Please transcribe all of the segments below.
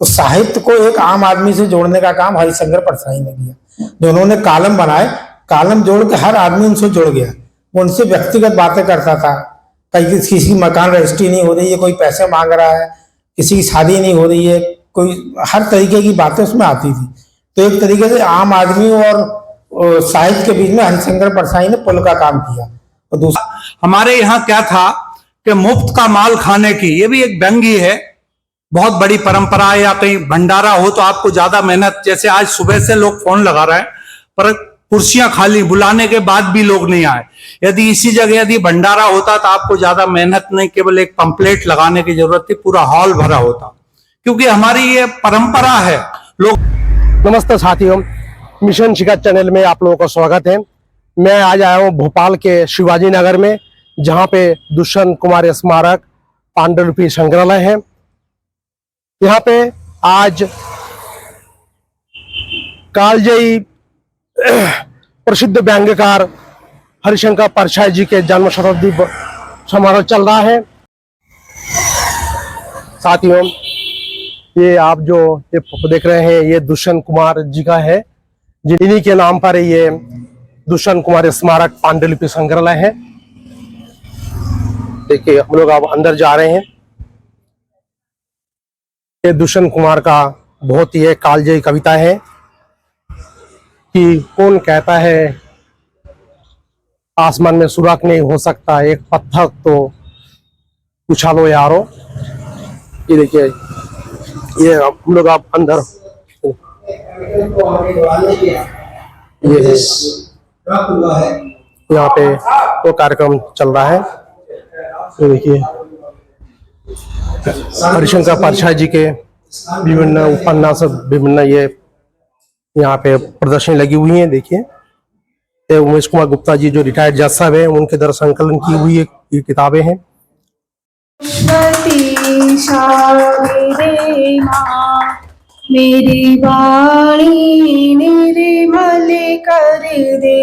तो साहित्य को एक आम आदमी से जोड़ने का काम हरिशंकर परसाई ने किया। जो उन्होंने कॉलम बनाए, कॉलम जोड़ के हर आदमी उनसे जुड़ गया। वो उनसे व्यक्तिगत बातें करता था। कहीं किसी की मकान रजिस्ट्री नहीं हो रही है, कोई पैसे मांग रहा है, किसी की शादी नहीं हो रही है, कोई हर तरीके की बातें उसमें आती थी। तो एक तरीके से आम आदमी और साहित्य के बीच में हरिशंकर परसाई ने पुल का काम किया। और दूसरा हमारे यहाँ क्या था कि मुफ्त का माल खाने की, ये भी एक व्यंग ही है। बहुत बड़ी परंपरा है, या कहीं भंडारा हो तो आपको ज्यादा मेहनत, जैसे आज सुबह से लोग फोन लगा रहे हैं पर कुर्सियां खाली, बुलाने के बाद भी लोग नहीं आए। यदि इसी जगह यदि भंडारा होता तो आपको ज्यादा मेहनत नहीं, केवल एक पंपलेट लगाने की जरूरत थी, पूरा हॉल भरा होता। क्योंकि हमारी ये परंपरा है। लोग नमस्ते साथियों, मिशन शिखर चैनल में आप लोगों का स्वागत है। मैं आज आया हूँ भोपाल के शिवाजी नगर में, जहाँ पे दुष्यंत कुमार स्मारक पांडुलिपि संग्रहालय है। यहाँ पे आज कालजयी प्रसिद्ध व्यंग्यकार हरिशंकर परसाई जी के जन्म शताब्दी समारोह चल रहा है। साथियों, ये आप जो ये देख रहे हैं, ये दुष्यंत कुमार जी का है। इन्हीं के नाम पर ये दुष्यंत कुमार स्मारक पांडुलिपि संग्रहालय है। देखिए, हम लोग अब अंदर जा रहे हैं। ये दुष्यंत कुमार का बहुत ही कालजयी कविता है कि कौन कहता है आसमान में सुराख नहीं हो सकता, एक पत्थर तो उछालो यारो। ये देखिए, ये हम लोग आप अंदर, ये है यहाँ पे वो कार्यक्रम चल रहा है। तो देखिए, हरिशंकर परसाई जी के विभिन्न उपन्यास, विभिन्न ये यहाँ पे प्रदर्शनी लगी हुई है। देखिए, उमेश कुमार गुप्ता जी जो रिटायर्ड जज साहब है, उनके द्वारा संकलन की हुई ये किताबें हैं। मेरी वाणी निर्मल कर दे,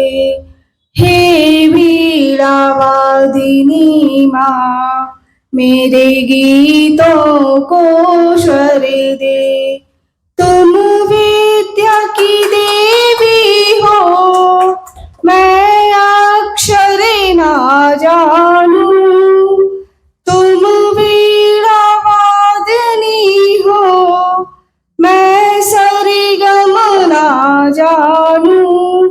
हे वीणा वादिनी माँ, मेरे गीतों को स्वर दे। तुम विद्या की देवी हो, मैं अक्षर ना जानूं। तुम वीणा वादनी हो, मैं सरगम ना जानूं।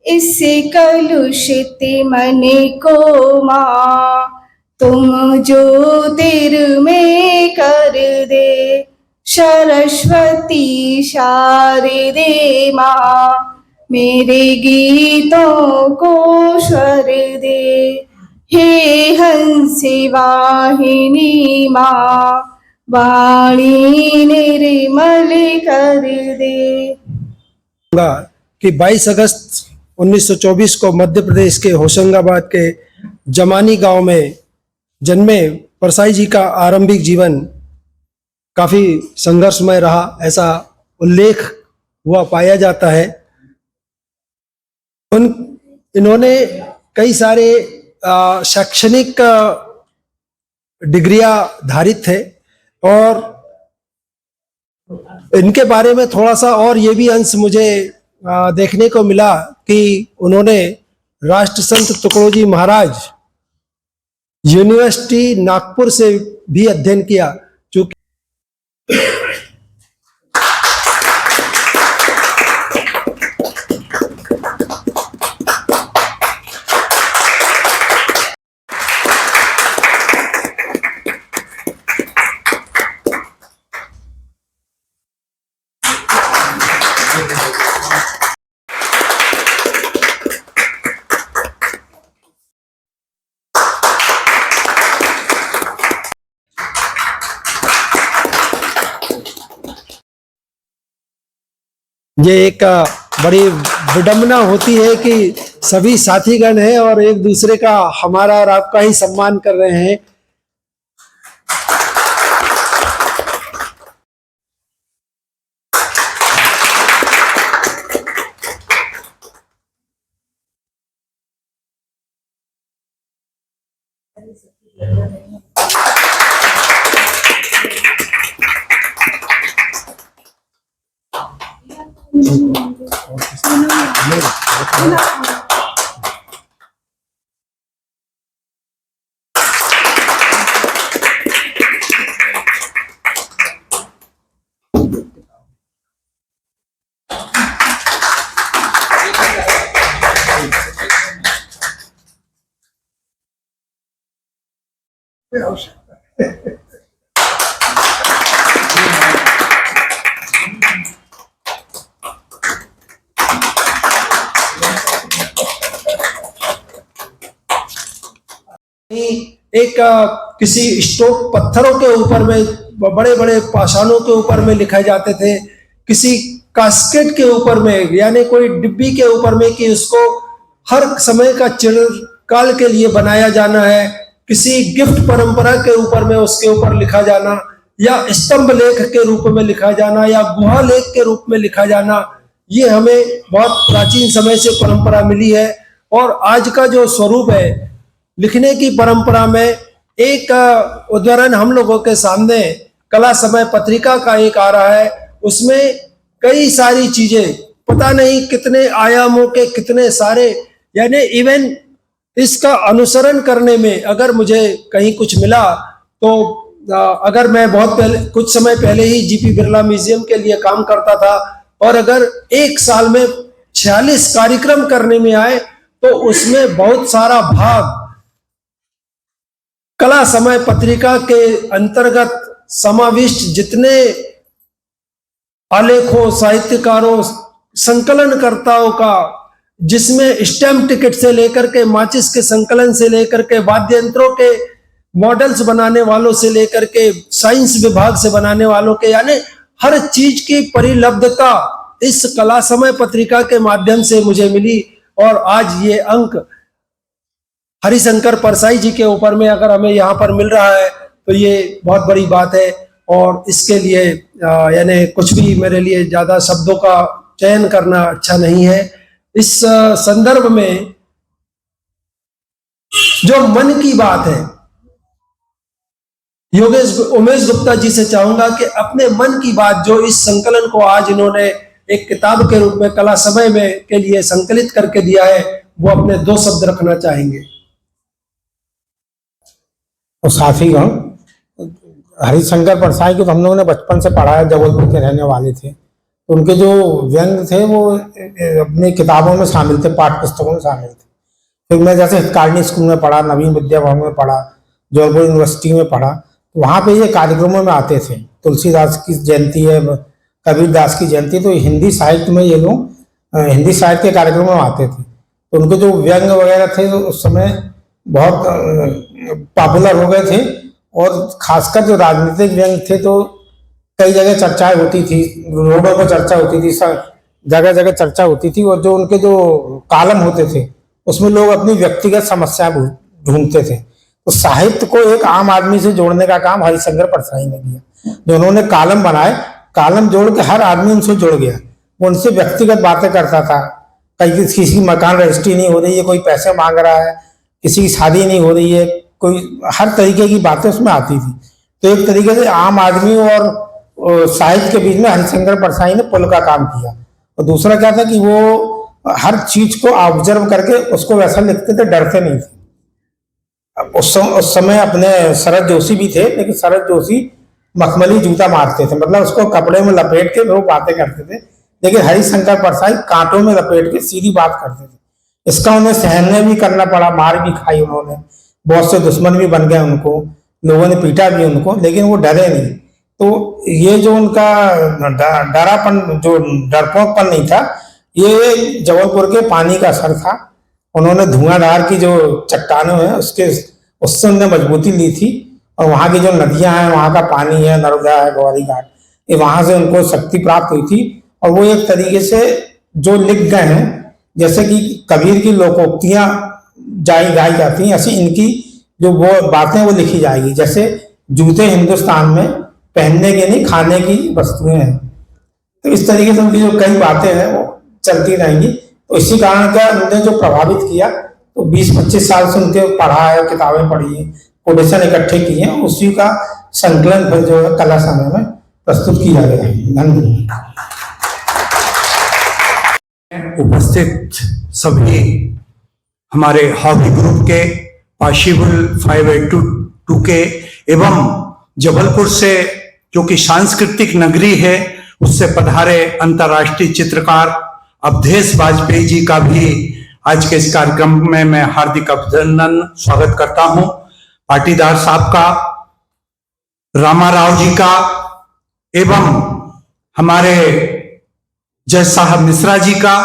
इससे कलुषित मन को माँ, तुम ज्योतिर्मय कर दे। सरस्वती शारदे माँ, मेरे गीतों को स्वर दे। हे हंस वाहिनी माँ, वाणी निर्मल कर दे। कि 22 अगस्त 1924 को मध्य प्रदेश के होशंगाबाद के जमानी गांव में जन्मे परसाई जी का आरंभिक जीवन काफी संघर्षमय रहा, ऐसा उल्लेख हुआ पाया जाता है। इन्होंने कई सारे शैक्षणिक डिग्रियां धारित थे, और इनके बारे में थोड़ा सा और ये भी अंश मुझे देखने को मिला कि उन्होंने राष्ट्रसंत तुकडोजी महाराज यूनिवर्सिटी नागपुर से भी अध्ययन किया। चूंकि ये एक बड़ी विडंबना होती है कि सभी साथीगण हैं और एक दूसरे का, हमारा और आपका ही सम्मान कर रहे हैं। एक किसी स्टोव पत्थरों के ऊपर में, बड़े बड़े पाषाणों के ऊपर में लिखाए जाते थे, किसी कास्केट के ऊपर में, यानी कोई डिब्बी के ऊपर में कि उसको हर समय का चिरकाल के लिए बनाया जाना है, किसी गिफ्ट परंपरा के ऊपर में उसके ऊपर लिखा जाना, या स्तंभ लेख के रूप में लिखा जाना, या गुहा लेख के रूप में लिखा जाना, ये हमें बहुत प्राचीन समय से परंपरा मिली है। और आज का जो स्वरूप है लिखने की परंपरा में, एक उदाहरण हम लोगों के सामने कला समय पत्रिका का एक आ रहा है, उसमें कई सारी चीजें, पता नहीं कितने आयामों के कितने सारे, यानी इवन इसका अनुसरण करने में अगर मुझे कहीं कुछ मिला तो अगर मैं बहुत पहले, कुछ समय पहले ही जीपी बिरला म्यूजियम के लिए काम करता था, और अगर एक साल में 46 कार्यक्रम करने में आए तो उसमें बहुत सारा भाग कला समय पत्रिका के अंतर्गत समाविष्ट जितने आलेखों, साहित्यकारों, संकलनकर्ताओं का, जिसमें स्टैम्प टिकट से लेकर के माचिस के संकलन से लेकर के वाद्य यंत्रों के मॉडल्स बनाने वालों से लेकर के साइंस विभाग से बनाने वालों के, यानी हर चीज की परिलब्धता इस कला समय पत्रिका के माध्यम से मुझे मिली। और आज ये अंक हरिशंकर परसाई जी के ऊपर में अगर हमें यहाँ पर मिल रहा है तो ये बहुत बड़ी बात है। और इसके लिए यानी कुछ भी मेरे लिए ज्यादा शब्दों का चयन करना अच्छा नहीं है। इस संदर्भ में जो मन की बात है, उमेश गुप्ता जी से चाहूंगा कि अपने मन की बात जो इस संकलन को आज इन्होंने एक किताब के रूप में कला समय में के लिए संकलित करके दिया है, वो अपने 2 शब्द रखना चाहेंगे। तो साथीगण, हरिशंकर परसाई को तो हम लोगों ने बचपन से पढ़ा है, जबलपुर के रहने वाले थे, तो उनके जो व्यंग थे वो अपनी किताबों में शामिल थे, पाठ्य पुस्तकों में शामिल थे। फिर मैं जैसे हितकारिणी स्कूल में पढ़ा, नवीन विद्या भवन में पढ़ा, जबलपुर यूनिवर्सिटी में पढ़ा, तो वहाँ पे ये कार्यक्रमों में आते थे। तुलसीदास की जयंती है, कबीर दास की जयंती, तो हिंदी साहित्य में ये लोग हिंदी साहित्य के कार्यक्रमों में आते थे। तो उनके जो व्यंग वगैरह थे तो उस समय बहुत पॉपुलर हो गए थे। और खासकर जो राजनीतिक व्यंग थे तो कई जगह चर्चाएं होती थी, रोडों पर चर्चा होती थी, जगह जगह चर्चा होती थी। और जो उनके जो कॉलम होते थे उसमें लोग अपनी व्यक्तिगत समस्याएं ढूंढते थे। तो साहित्य को एक आम आदमी से जोड़ने का काम हरिशंकर परसाई ने किया। जो उन्होंने कॉलम बनाए, कॉलम जोड़ के हर आदमी उनसे जुड़ गया, वो उनसे व्यक्तिगत बातें करता था। किसी की मकान रजिस्ट्री नहीं हो रही है, कोई पैसे मांग रहा है, किसी की शादी नहीं हो रही है, कोई हर तरीके की बातें उसमें आती थी। तो एक तरीके से आम आदमी और साहित्य के बीच में हरिशंकर परसाई ने पुल का काम किया। और दूसरा क्या था कि वो हर चीज को ऑब्जर्व करके उसको वैसा लिखते थे, डरते नहीं थे। उस समय अपने शरद जोशी भी थे, लेकिन शरद जोशी मखमली जूता मारते थे, मतलब उसको कपड़े में लपेट के वो बातें करते थे। लेकिन हरिशंकर परसाई कांटों में लपेट के सीधी बात करते थे। इसका उन्हें सहने भी करना पड़ा, मार भी खाई उन्होंने, बहुत से दुश्मन भी बन गए उनको, लोगों ने पीटा भी उनको, लेकिन वो डरे नहीं। तो ये जो उनका डरापन, जो डरपोकपन नहीं था, ये जबलपुर के पानी का असर था। उन्होंने धुआंधार की जो चट्टानें हैं उससे उन्होंने मजबूती ली थी। और वहाँ की जो नदियां हैं, वहाँ का पानी है, नर्मदा है, गौरी घाट, ये वहां से उनको शक्ति प्राप्त हुई थी। और वो एक तरीके से जो लिख गए हैं, जैसे कि कबीर की लोकोक्तियां गाई जाती हैं, ऐसी इनकी जो वो बातें वो लिखी जाएगी। जैसे जूते हिंदुस्तान में पहनने की नहीं, खाने की वस्तुएं हैं। तो इस तरीके से उनकी जो कई बातें हैं वो चलती रहेंगी। तो इसी कारण का उन्होंने जो प्रभावित किया, तो 20-25 साल से उनके पढ़ा है, किताबें पढ़ी है, कोटेशन इकट्ठे किए हैं, उसी का संकलन फिर जो है कला समय में प्रस्तुत किया गया है। धन्यवाद। उपस्थित सभी हमारे हॉकी ग्रुप के, पाशीबुल 582 के एवं जबलपुर से जो कि सांस्कृतिक नगरी है उससे पधारे अंतर्राष्ट्रीय चित्रकार अवधेश वाजपेयी जी का भी आज के इस कार्यक्रम में मैं हार्दिक अभिनंदन स्वागत करता हूं। पाटीदार साहब का, रामा राव जी का एवं हमारे जज साहब मिश्रा जी का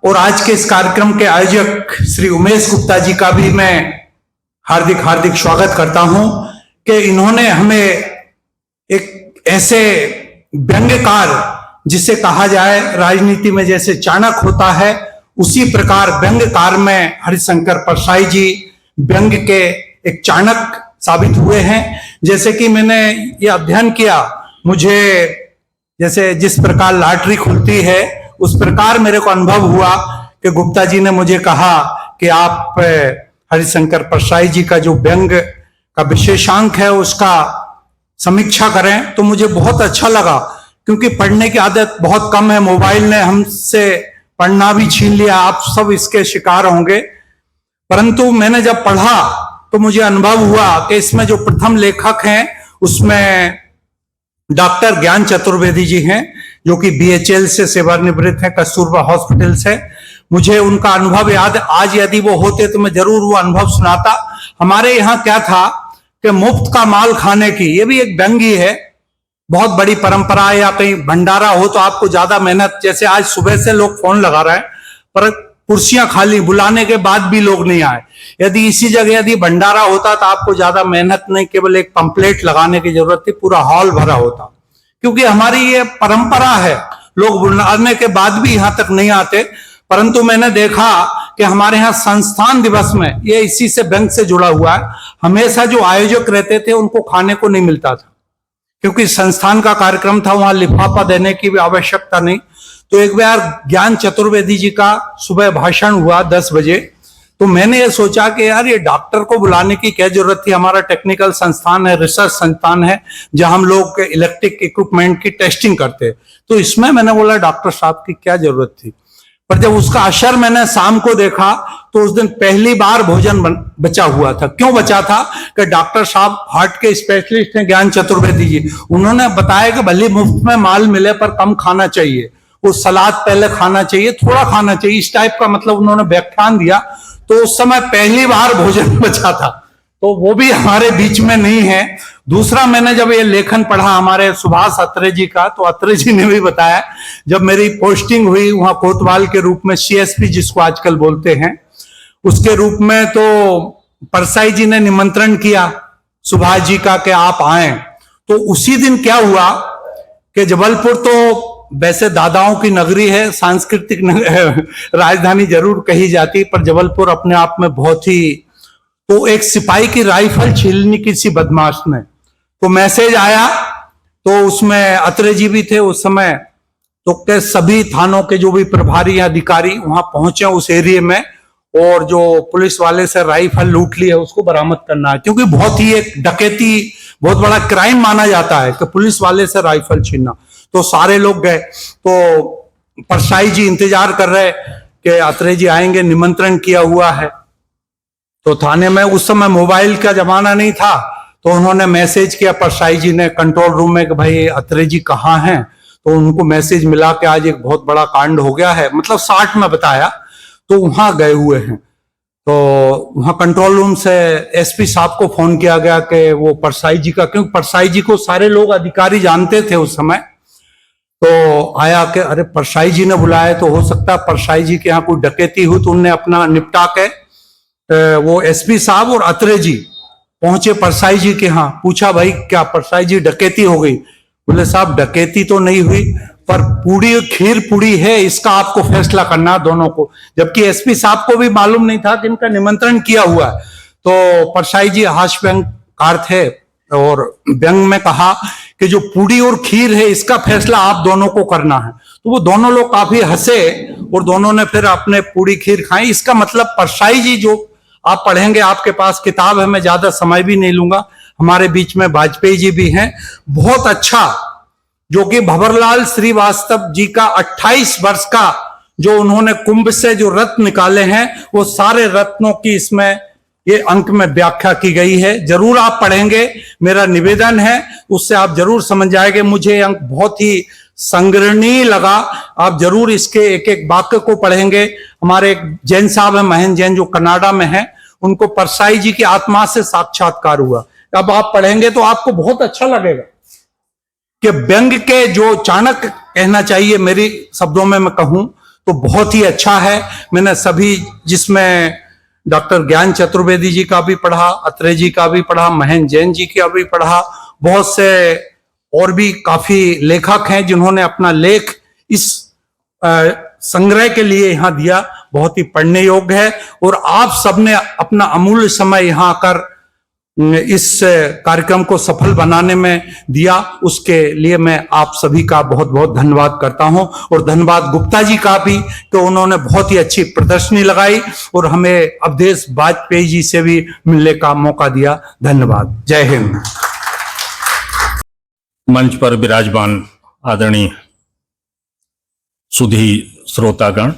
और आज के इस कार्यक्रम के आयोजक श्री उमेश गुप्ता जी का भी मैं हार्दिक स्वागत करता हूं कि इन्होंने हमें एक ऐसे व्यंग्यकार, जिसे कहा जाए राजनीति में जैसे चाणक्य होता है, उसी प्रकार व्यंग्यकार में हरिशंकर परसाई जी व्यंग्य के एक चाणक्य साबित हुए हैं। जैसे कि मैंने ये अध्ययन किया, मुझे जैसे जिस प्रकार लॉटरी खुलती है उस प्रकार मेरे को अनुभव हुआ कि गुप्ता जी ने मुझे कहा कि आप हरिशंकर परसाई जी का जो व्यंग्य का विशेषांक है उसका समीक्षा करें। तो मुझे बहुत अच्छा लगा, क्योंकि पढ़ने की आदत बहुत कम है, मोबाइल ने हमसे पढ़ना भी छीन लिया, आप सब इसके शिकार होंगे। परंतु मैंने जब पढ़ा तो मुझे अनुभव हुआ कि इसमें जो प्रथम लेखक हैं उसमें डॉक्टर ज्ञान चतुर्वेदी जी हैं, जो कि बीएचएल से सेवानिवृत्त हैं, कस्तूरबा हॉस्पिटल से। मुझे उनका अनुभव याद, आज यदि वो होते तो मैं जरूर वो अनुभव सुनाता। हमारे यहाँ क्या था कि मुफ्त का माल खाने की, ये भी एक व्यंग्य है, बहुत बड़ी परंपरा है। या कहीं भंडारा हो तो आपको ज्यादा मेहनत, जैसे आज सुबह से लोग फोन लगा रहे हैं पर कुर्सियां खाली, बुलाने के बाद भी लोग नहीं आए। यदि इसी जगह यदि भंडारा होता तो आपको ज्यादा मेहनत नहीं, केवल एक पंपलेट लगाने की जरूरत थी, पूरा हॉल भरा होता। क्योंकि हमारी ये परंपरा है, लोग बुलाने के बाद भी यहां तक नहीं आते। परंतु मैंने देखा कि हमारे यहाँ संस्थान दिवस में, ये इसी से बैंक से जुड़ा हुआ है, हमेशा जो आयोजक रहते थे उनको खाने को नहीं मिलता था, क्योंकि संस्थान का कार्यक्रम था, वहां लिफाफा देने की भी आवश्यकता नहीं। तो एक बार ज्ञान चतुर्वेदी जी का सुबह भाषण हुआ 10 बजे, तो मैंने ये सोचा कि यार ये डॉक्टर को बुलाने की क्या जरूरत थी, हमारा टेक्निकल संस्थान है, रिसर्च संस्थान है, जहां हम लोग इलेक्ट्रिक इक्विपमेंट की टेस्टिंग करते हैं। तो इसमें मैंने बोला डॉक्टर साहब की क्या जरूरत थी। पर जब उसका असर मैंने शाम को देखा तो उस दिन पहली बार भोजन बचा हुआ था। क्यों बचा था कि डॉक्टर साहब हार्ट के स्पेशलिस्ट हैं ज्ञान चतुर्वेदी जी, उन्होंने बताया कि भले मुफ्त में माल मिले पर कम खाना चाहिए, वो सलाद पहले खाना चाहिए, थोड़ा खाना चाहिए, इस टाइप का मतलब उन्होंने व्याख्यान दिया। तो उस समय पहली बार भोजन बचा था, तो वो भी हमारे बीच में नहीं है। दूसरा, मैंने जब ये लेखन पढ़ा हमारे सुभाष अत्रे जी का, तो अत्रे जी ने भी बताया, जब मेरी पोस्टिंग हुई वहां कोतवाल के रूप में, सीएसपी जिसको आजकल बोलते हैं, उसके रूप में, तो परसाई जी ने निमंत्रण किया सुभाष जी का कि आप आए। तो उसी दिन क्या हुआ कि जबलपुर तो वैसे दादाओं की नगरी है, सांस्कृतिक राजधानी जरूर कही जाती, पर जबलपुर अपने आप में बहुत ही, तो एक सिपाही की राइफल छीननी किसी बदमाश ने, तो मैसेज आया, तो उसमें अत्रे जी भी थे उस समय, तो के सभी थानों के जो भी प्रभारी या अधिकारी वहां पहुंचे उस एरिया में, और जो पुलिस वाले से राइफल लूट ली है उसको बरामद करना है, क्योंकि बहुत ही एक डकैती, बहुत बड़ा क्राइम माना जाता है कि पुलिस वाले से राइफल छीनना। तो सारे लोग गए, तो परसाई जी इंतजार कर रहे कि अत्रे जी आएंगे, निमंत्रण किया हुआ है। तो थाने में उस समय मोबाइल का जमाना नहीं था, तो उन्होंने मैसेज किया परसाई जी ने कंट्रोल रूम में कि भाई अत्रे जी कहाँ हैं। तो उनको मैसेज मिला कि आज एक बहुत बड़ा कांड हो गया है, मतलब 60 में बताया, तो वहां गए हुए हैं। तो वहां कंट्रोल रूम से एसपी साहब को फोन किया गया कि वो परसाई जी का, क्योंकि परसाई जी को सारे लोग अधिकारी जानते थे उस समय, तो आया कि अरे परसाई जी ने बुलाया, तो हो सकता है परसाई जी के यहाँ कोई डकैती हुई। तो उनने अपना निपटा के वो एसपी साहब और अत्रे जी पहुंचे परसाई जी के यहाँ, पूछा भाई क्या परसाई जी डकैती हो गई? बोले साहब डकैती तो नहीं हुई, पर पूरी खीर पूरी है, इसका आपको फैसला करना दोनों को। जबकि एसपी साहब को भी मालूम नहीं था कि इनका निमंत्रण किया हुआ है। तो परसाई जी हास्य व्यंग्यकार थे और व्यंग में कहा कि जो पूरी और खीर है इसका फैसला आप दोनों को करना है। तो वो दोनों लोग काफी हंसे और दोनों ने फिर अपने पूरी खीर खाई। इसका मतलब परसाई जी, जो आप पढ़ेंगे, आपके पास किताब है, मैं ज्यादा समय भी नहीं लूंगा, हमारे बीच में वाजपेयी जी भी हैं, बहुत अच्छा, जो कि भंवरलाल श्रीवास्तव जी का 28 वर्ष का जो उन्होंने कुंभ से जो रत्न निकाले हैं वो सारे रत्नों की इसमें ये अंक में व्याख्या की गई है। जरूर आप पढ़ेंगे, मेरा निवेदन है, उससे आप जरूर समझ जाएंगे। मुझे ये अंक बहुत ही संग्रहणीय लगा। आप जरूर इसके एक एक वाक्य को पढ़ेंगे। हमारे एक जैन साहब है, महेंद्र जैन, जो कनाडा में हैं, उनको परसाई जी की आत्मा से साक्षात्कार हुआ। अब आप पढ़ेंगे तो आपको बहुत अच्छा लगेगा कि व्यंग के जो चाणक्य कहना चाहिए, मेरी शब्दों में मैं कहूं तो बहुत ही अच्छा है। मैंने सभी, जिसमें डॉक्टर ज्ञान चतुर्वेदी जी का भी पढ़ा, अत्रेय जी का भी पढ़ा, महेंद्र जैन जी का भी पढ़ा, बहुत से और भी काफी लेखक हैं जिन्होंने अपना लेख इस संग्रह के लिए यहां दिया। बहुत ही पढ़ने योग्य है और आप सबने अपना अमूल्य समय यहां आकर इस कार्यक्रम को सफल बनाने में दिया, उसके लिए मैं आप सभी का बहुत बहुत धन्यवाद करता हूं। और धन्यवाद गुप्ता जी का भी, तो उन्होंने बहुत ही अच्छी प्रदर्शनी लगाई और हमें अवधेश वाजपेयी जी से भी मिलने का मौका दिया। धन्यवाद। जय हिंद। मंच पर विराजमान आदरणीय सुधी श्रोतागण,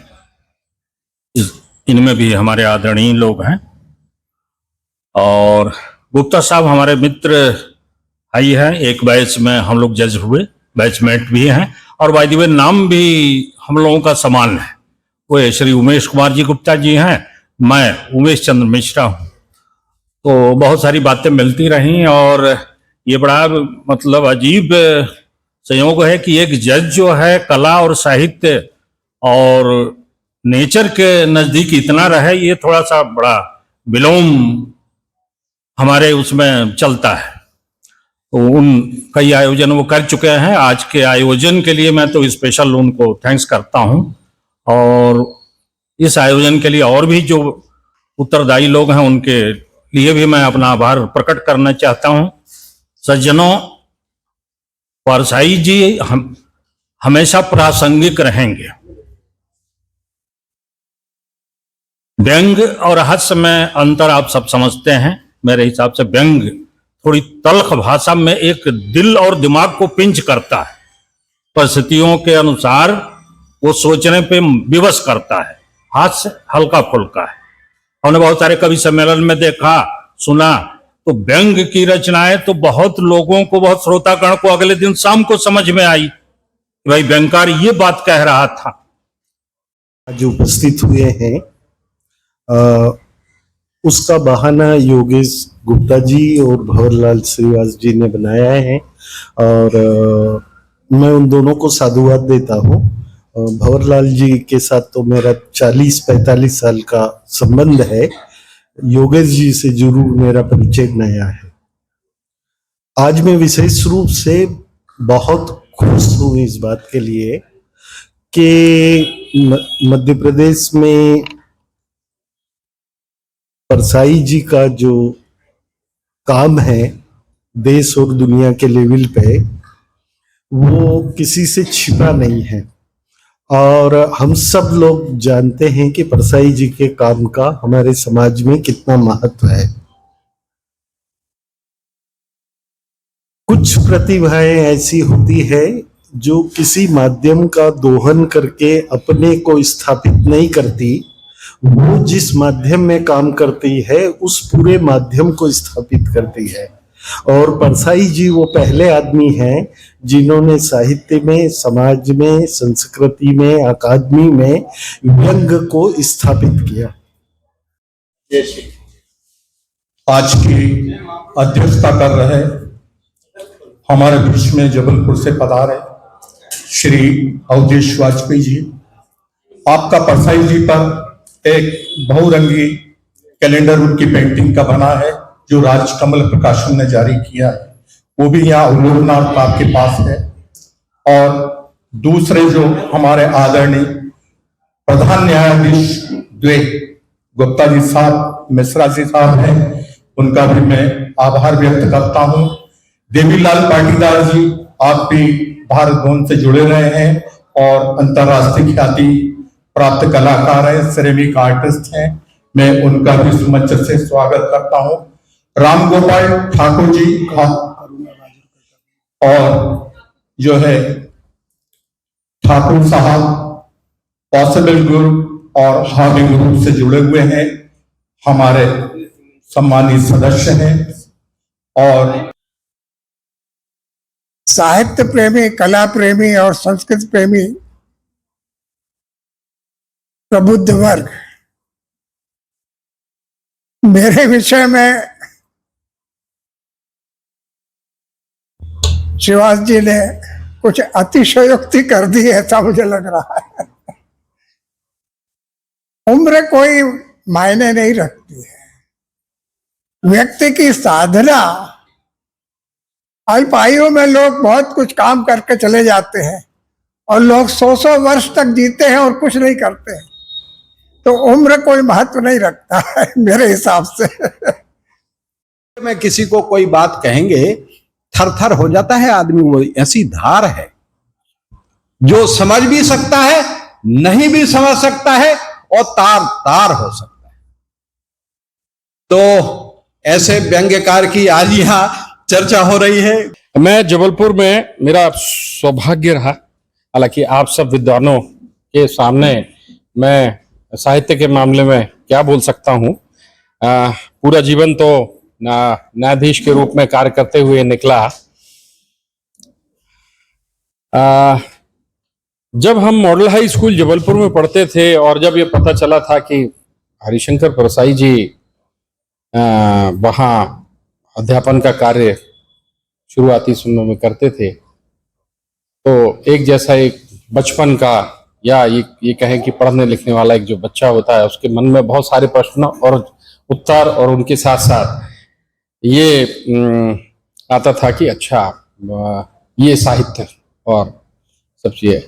इनमें भी हमारे आदरणीय लोग हैं और गुप्ता साहब हमारे मित्र भाई हैं। एक बैच में हम लोग जज हुए, बैचमेट भी हैं और बाय द वे नाम भी हम लोगों का समान है। वो श्री उमेश कुमार जी गुप्ता जी हैं, मैं उमेश चंद्र मिश्रा हूँ। तो बहुत सारी बातें मिलती रहीं और ये बड़ा मतलब अजीब संयोग है कि एक जज जो है कला और साहित्य और नेचर के नजदीक इतना रहे, ये थोड़ा सा बड़ा विलोम हमारे उसमें चलता है। तो उन कई आयोजन वो कर चुके हैं। आज के आयोजन के लिए मैं तो स्पेशल उनको थैंक्स करता हूं और इस आयोजन के लिए और भी जो उत्तरदायी लोग हैं उनके लिए भी मैं अपना आभार प्रकट करना चाहता हूं। सज्जनों, परसाई जी हमेशा प्रासंगिक रहेंगे। व्यंग और हास्य में अंतर आप सब समझते हैं। मेरे हिसाब से व्यंग थोड़ी तल्ख भाषा में एक दिल और दिमाग को पिंच करता है, परिस्थितियों के अनुसार वो सोचने पे विवश करता है। हास्य हल्का फुल्का है। हमने बहुत सारे कवि सम्मेलन में देखा सुना, तो व्यंग की रचनाएं तो बहुत लोगों को, बहुत श्रोतागण को अगले दिन शाम को समझ में आई, भाई व्यंगकार ये बात कह रहा था। जो उपस्थित हुए हैं उसका बहाना योगेश गुप्ता जी और भंवरलाल श्रीवास जी ने बनाया है और मैं उन दोनों को साधुवाद देता हूँ। भंवरलाल जी के साथ तो मेरा 40-45 साल का संबंध है। योगेश जी से जरूर मेरा परिचय नया है। आज मैं विशेष रूप से बहुत खुश हूँ इस बात के लिए कि मध्य प्रदेश में परसाई जी का जो काम है देश और दुनिया के लेवल पे, वो किसी से छिपा नहीं है और हम सब लोग जानते हैं कि परसाई जी के काम का हमारे समाज में कितना महत्व है। कुछ प्रतिभाएं ऐसी होती है जो किसी माध्यम का दोहन करके अपने को स्थापित नहीं करती, वो जिस माध्यम में काम करती है उस पूरे माध्यम को स्थापित करती है। और परसाई जी वो पहले आदमी हैं जिन्होंने साहित्य में, समाज में, संस्कृति में, अकादमी में व्यंग को स्थापित किया। आज की अध्यक्षता कर रहे हमारे बीच में जबलपुर से पधारे श्री अवधेश वाजपेयी जी, आपका परसाई जी पर एक बहुरंगी कैलेंडर उनकी पेंटिंग का बना है जो राजकमल प्रकाशन ने जारी किया है, वो भी यहाँ अवलोकनार्थ आपके पास है। और दूसरे जो हमारे आदरणीय प्रधान न्यायाधीश द्वे गुप्ता जी साहब, मिश्रा जी साहब हैं, उनका भी मैं आभार व्यक्त करता हूँ। देवीलाल पाटीदार जी, आप भी भारत भवन से जुड़े रहे हैं और अंतर्राष्ट्रीय ख्याति प्राप्त कलाकार हैं, सिरेमिक आर्टिस्ट हैं, मैं उनका भी सुमंच से स्वागत करता हूं। राम गोपाल ठाकुर जी और जो है ठाकुर साहब पॉसिबल ग्रुप और हार्डी ग्रुप से जुड़े हुए हैं, हमारे सम्मानित सदस्य हैं और साहित्य प्रेमी, कला प्रेमी और संस्कृत प्रेमी प्रबुद्ध वर्ग मेरे विषय में शिवाज जी ने कुछ अतिशयोक्ति कर दी, ऐसा मुझे लग रहा है। उम्र कोई मायने नहीं रखती है। व्यक्ति की साधना, अल्प आयु में लोग बहुत कुछ काम करके चले जाते हैं और लोग 100 वर्ष तक जीते हैं और कुछ नहीं करते हैं। तो उम्र कोई महत्व नहीं रखता है मेरे हिसाब से। में किसी को कोई बात कहेंगे थर थर हो जाता है आदमी। वो ऐसी धार है जो समझ भी सकता है, नहीं भी समझ सकता है और तार तार हो सकता है। तो ऐसे व्यंग्यकार की आज यहां चर्चा हो रही है। मैं जबलपुर में, मेरा सौभाग्य रहा, हालांकि आप सब विद्वानों के सामने मैं साहित्य के मामले में क्या बोल सकता हूं। पूरा जीवन तो न्यायाधीश के रूप में कार्य करते हुए निकला। जब हम मॉडल हाई स्कूल जबलपुर में पढ़ते थे और जब ये पता चला था कि हरिशंकर परसाई जी वहाँ अध्यापन का कार्य शुरुआती समय में करते थे, तो एक जैसा एक बचपन का, या ये कहें कि पढ़ने लिखने वाला एक जो बच्चा होता है, उसके मन में बहुत सारे प्रश्न और उत्तर, और उनके साथ साथ ये आता था कि अच्छा ये साहित्य और सब चीजें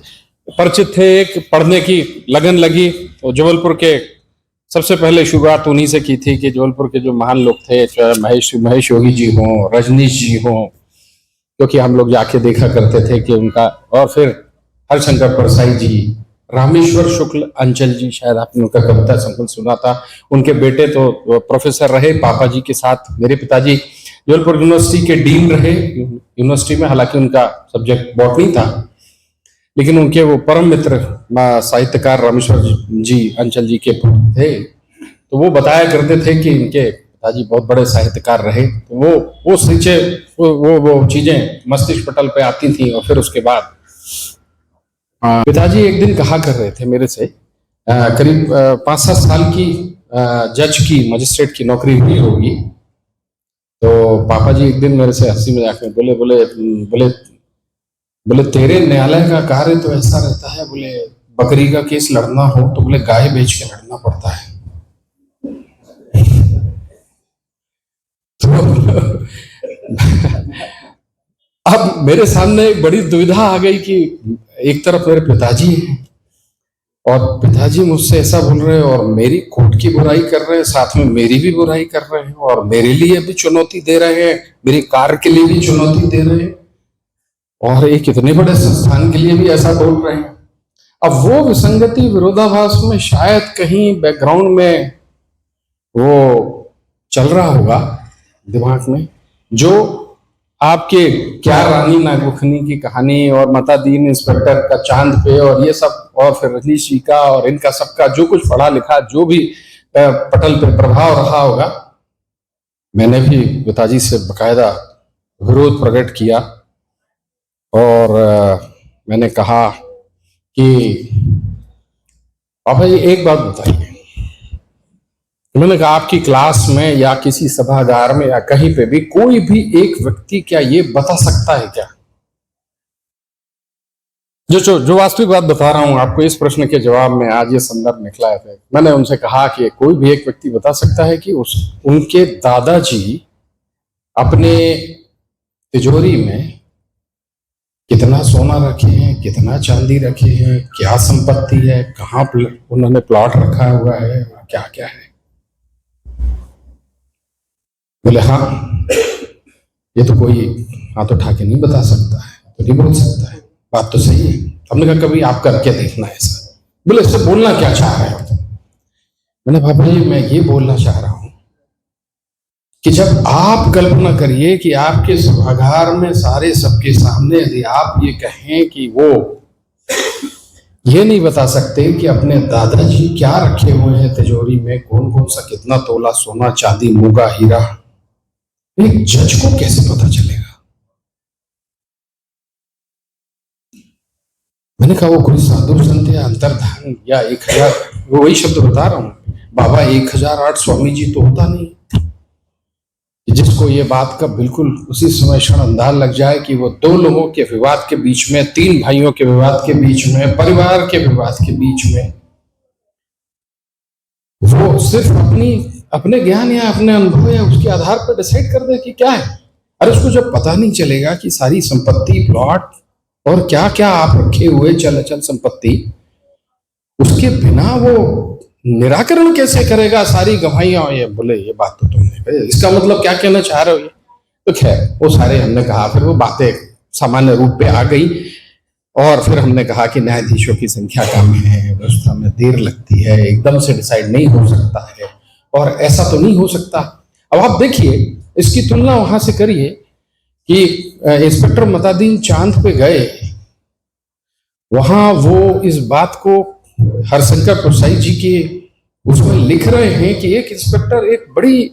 परिचित थे। एक पढ़ने की लगन लगी तो जबलपुर के सबसे पहले शुरुआत उन्हीं से की थी कि जबलपुर के जो महान लोग थे, चाहे महेश योगी जी हों, रजनीश जी हों, क्योंकि हम लोग जाके देखा करते थे कि उनका, और फिर हरिशंकर परसाई जी, रामेश्वर शुक्ल अंचल जी, शायद आपने उनका कविता संकुल सुना था। उनके बेटे तो प्रोफेसर रहे पापा जी के साथ। मेरे पिताजी जबलपुर यूनिवर्सिटी के डीन रहे यूनिवर्सिटी में, हालांकि उनका सब्जेक्ट बॉटनी था, लेकिन उनके वो परम मित्र साहित्यकार रामेश्वर जी अंचल जी के थे। तो वो बताया करते थे कि इनके पिताजी बहुत बड़े साहित्यकार रहे। तो वो चीजें मस्तिष्क पटल पे आती थी। और फिर उसके बाद पिताजी एक दिन कहा कर रहे थे मेरे से, करीब 5-7 साल की जज की, मजिस्ट्रेट की नौकरी हुई होगी। तो पापा जी एक दिन मेरे से हंसी मजाक में बोले तेरे न्यायालय का कार्य तो ऐसा रहता है, बोले बकरी का केस लड़ना हो तो बोले गाय बेच के लड़ना पड़ता है। तो अब मेरे सामने एक बड़ी दुविधा आ गई कि एक तरफ मेरे पिताजी हैं और पिताजी मुझसे ऐसा बोल रहे हैं और मेरी कोर्ट की बुराई कर रहे हैं, साथ में मेरी भी बुराई कर रहे हैं और मेरे लिए भी चुनौती दे रहे हैं, मेरी कार्य के लिए भी चुनौती दे रहे हैं और एक इतने बड़े संस्थान के लिए भी ऐसा बोल रहे हैं। अब वो विसंगति, विरोधाभास में शायद कहीं बैकग्राउंड में वो चल रहा होगा दिमाग में, जो आपके क्या रानी नागुखनी की कहानी और मतादीन इंस्पेक्टर का चांद पे और ये सब, और फिर रजनीश जी का और इनका सबका जो कुछ पढ़ा लिखा, जो भी पटल पे प्रभाव रहा होगा, मैंने भी पिताजी से बकायदा विरोध प्रकट किया। और मैंने कहा कि पापा जी एक बात बताइए। मैंने कहा आपकी क्लास में या किसी सभागार में या कहीं पे भी कोई भी एक व्यक्ति क्या ये बता सकता है क्या, जो वास्तविक बात बता रहा हूं आपको, इस प्रश्न के जवाब में आज ये संदर्भ निकला है। मैंने उनसे कहा कि कोई भी एक व्यक्ति बता सकता है कि उनके दादाजी अपने तिजोरी में कितना सोना रखे हैं, कितना चांदी रखे हैं, क्या संपत्ति है, कहाँ उन्होंने प्लॉट रखा हुआ है, क्या क्या है। बोले हाँ, ये तो कोई हाथ उठा के नहीं बता सकता है, तो नहीं बोल सकता है, बात तो सही है। हमने कहा कभी आप करके देखना है ऐसा। बोले इससे बोलना क्या चाह रहे हो? मैंने पापा जी मैं ये बोलना चाह रहा हूं कि जब आप कल्पना करिए कि आपके सभागार में सारे सबके सामने यदि आप ये कहें कि वो ये नहीं बता सकते कि अपने दादाजी क्या रखे हुए हैं तिजोरी में, कौन कौन सा कितना तोला सोना चांदी मूंगा हीरा, एक जज को कैसे पता चलेगा? मैंने कहा वो कोई साधु संत या अंतर्धान या 1000, वो वही शब्द बता रहा हूं, बाबा 1008 स्वामी जी तो होता नहीं जिसको ये बात का बिल्कुल उसी समय क्षण अंदाज लग जाए कि वो दो लोगों के विवाद के बीच में, 3 भाइयों के विवाद के बीच में, परिवार के विवाद के बीच में वो सिर्फ अपने ज्ञान या अपने अनुभव या उसके आधार पर डिसाइड कर दे कि क्या है। अरे उसको जब पता नहीं चलेगा कि सारी संपत्ति, प्लॉट और क्या क्या आप रखे हुए चल अचल संपत्ति, उसके बिना वो निराकरण कैसे करेगा सारी गवाहियां? ये बोले ये बात तो तुमने कही, इसका मतलब क्या कहना चाह रहे हो ये? तो खैर वो सारे हमने कहा, फिर वो बातें सामान्य रूप पे आ गई और फिर हमने कहा कि न्यायाधीशों की संख्या कम है, व्यवस्था में देर लगती है, एकदम से डिसाइड नहीं हो सकता है और ऐसा तो नहीं हो सकता। अब आप देखिए, इसकी तुलना वहां से करिए कि इंस्पेक्टर मतादीन चांद पे गए, वहां वो इस बात को हरशंकर परसाई जी के उसमें लिख रहे हैं कि एक इंस्पेक्टर एक बड़ी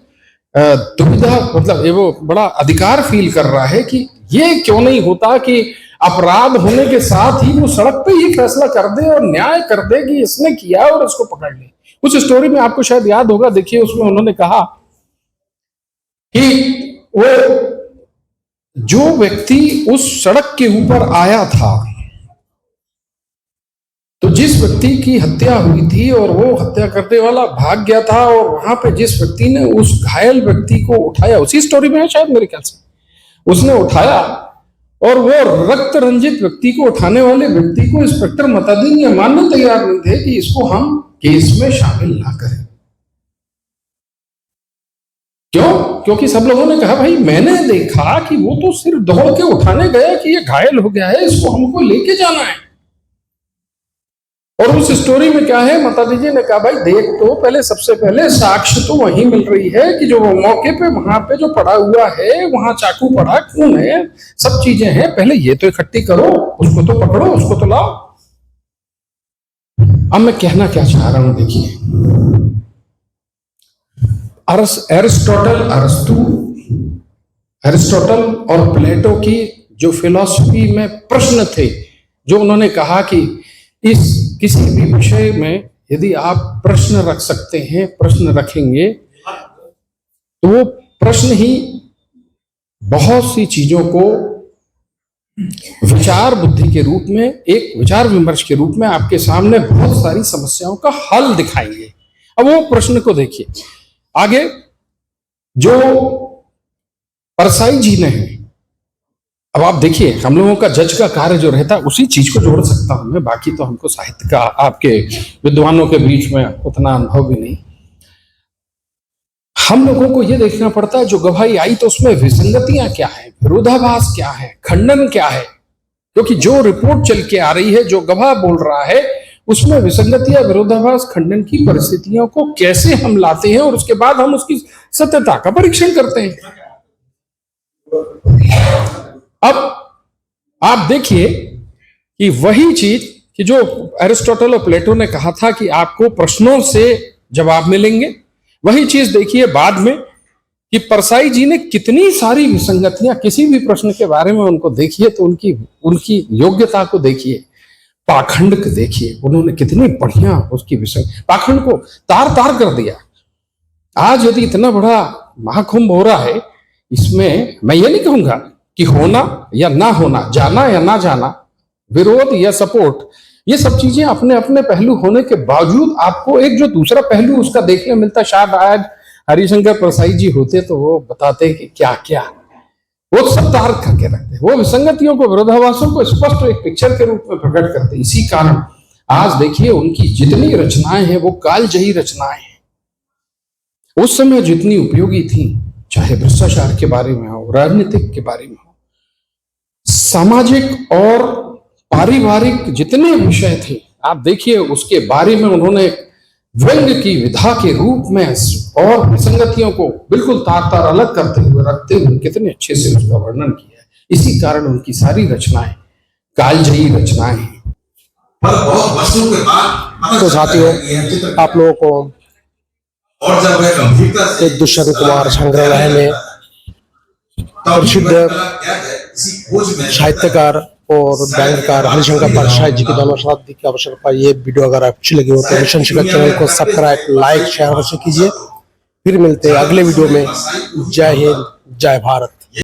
दुविधा, मतलब ये वो बड़ा अधिकार फील कर रहा है कि ये क्यों नहीं होता कि अपराध होने के साथ ही वो सड़क पे ही फैसला कर दे और न्याय कर दे कि इसने किया और इसको पकड़ ले। उस स्टोरी में आपको शायद याद होगा, देखिए उसमें उन्होंने कहा कि वो जो व्यक्ति उस सड़क के ऊपर आया था, तो जिस व्यक्ति की हत्या हुई थी और वो हत्या करने वाला भाग गया था और वहां पे जिस व्यक्ति ने उस घायल व्यक्ति को उठाया, उसी स्टोरी में है शायद मेरे ख्याल से, उसने उठाया और वो रक्त रंजित व्यक्ति को उठाने वाले व्यक्ति को इंस्पेक्टर मतादीन ये मानने तैयार नहीं थे कि इसको हम केस में शामिल ना करें। क्यों? क्योंकि सब लोगों ने कहा भाई मैंने देखा कि वो तो सिर्फ दौड़ के उठाने गया कि ये घायल हो गया है, इसको हमको लेके जाना है। और उस स्टोरी में क्या है, माताजी जी ने कहा भाई देख, तो पहले सबसे पहले साक्ष्य तो वही मिल रही है कि जो मौके पे वहां पे जो पड़ा हुआ है, वहां चाकू पड़ा, खून है, सब चीजें हैं, पहले ये तो इकट्ठी करो, उसको तो पकड़ो, उसको तो लाओ। अब मैं कहना क्या चाह रहा हूं, देखिए एरिस्टोटल और प्लेटो की जो फिलॉसफी में प्रश्न थे, जो उन्होंने कहा कि इस किसी भी विषय में यदि आप प्रश्न रख सकते हैं, प्रश्न रखेंगे, तो वो प्रश्न ही बहुत सी चीजों को विचार बुद्धि के रूप में, एक विचार विमर्श के रूप में आपके सामने बहुत सारी समस्याओं का हल दिखाएंगे। अब वो प्रश्न को देखिए आगे, जो परसाई जी ने है, अब आप देखिए हम लोगों का जज का कार्य जो रहता है उसी चीज को जोड़ सकता हूं मैं, बाकी तो हमको साहित्य का आपके विद्वानों के बीच में उतना अनुभव भी नहीं। हम लोगों को यह देखना पड़ता है जो गवाही आई तो उसमें विसंगतियां क्या है, विरोधाभास क्या है, खंडन क्या है, क्योंकि जो रिपोर्ट चल के आ रही है, जो गवाह बोल रहा है, उसमें विसंगतियां, विरोधाभास, खंडन की परिस्थितियों को कैसे हम लाते हैं और उसके बाद हम उसकी सत्यता का परीक्षण करते हैं। अब आप देखिए कि वही चीज कि जो एरिस्टोटल और प्लेटो ने कहा था कि आपको प्रश्नों से जवाब मिलेंगे, वही चीज देखिए बाद में कि परसाई जी ने कितनी सारी विसंगतियां, किसी भी प्रश्न के बारे में उनको देखिए तो उनकी योग्यता को देखिए, पाखंड को देखिए, उन्होंने कितनी बढ़िया उसकी पाखंड को तार तार कर दिया। आज यदि इतना बड़ा महाकुंभ हो रहा है, इसमें मैं ये नहीं कहूंगा कि होना या ना होना, जाना या ना जाना, विरोध या सपोर्ट, ये सब चीजें अपने अपने पहलू होने के बावजूद आपको एक जो दूसरा पहलू उसका देखने मिलता। शायद आज हरिशंकर परसाई जी होते तो वो बताते कि क्या क्या, वो सब तार करके रखते, वो विसंगतियों को, विरोधाभासों को स्पष्ट एक पिक्चर के रूप में प्रकट करते। इसी कारण आज देखिए उनकी जितनी रचनाएं हैं वो कालजयी रचनाएं हैं, उस समय जितनी उपयोगी थी, चाहे भ्रष्टाचार के बारे में हो, राजनीतिक के बारे में हो, सामाजिक और पारिवारिक जितने विषय थे, आप देखिए उसके बारे में उन्होंने व्यंग्य की विधा के रूप में और विसंगतियों को बिल्कुल तार तार अलग करते हुए, रखते हुए कितने अच्छे से उसका वर्णन किया है। इसी कारण उनकी सारी रचनाएं कालजयी रचनाएं हैं। बहुत वर्षों के बाद तो साथियों, आप लोगों को और जब वह गंभीरता से एक दुष्यंत कुमार संग्रहालय में प्रसिद्ध साहित्यकार और बैंककार हरिशंकर परसाई जी की जन्म शताब्दी के अवसर पर ये वीडियो अगर अच्छी लगी हो तो मिशन शिखर चैनल को सब्सक्राइब, लाइक, शेयर अवश्य कीजिए। फिर मिलते हैं अगले वीडियो में। जय हिंद, जय भारत।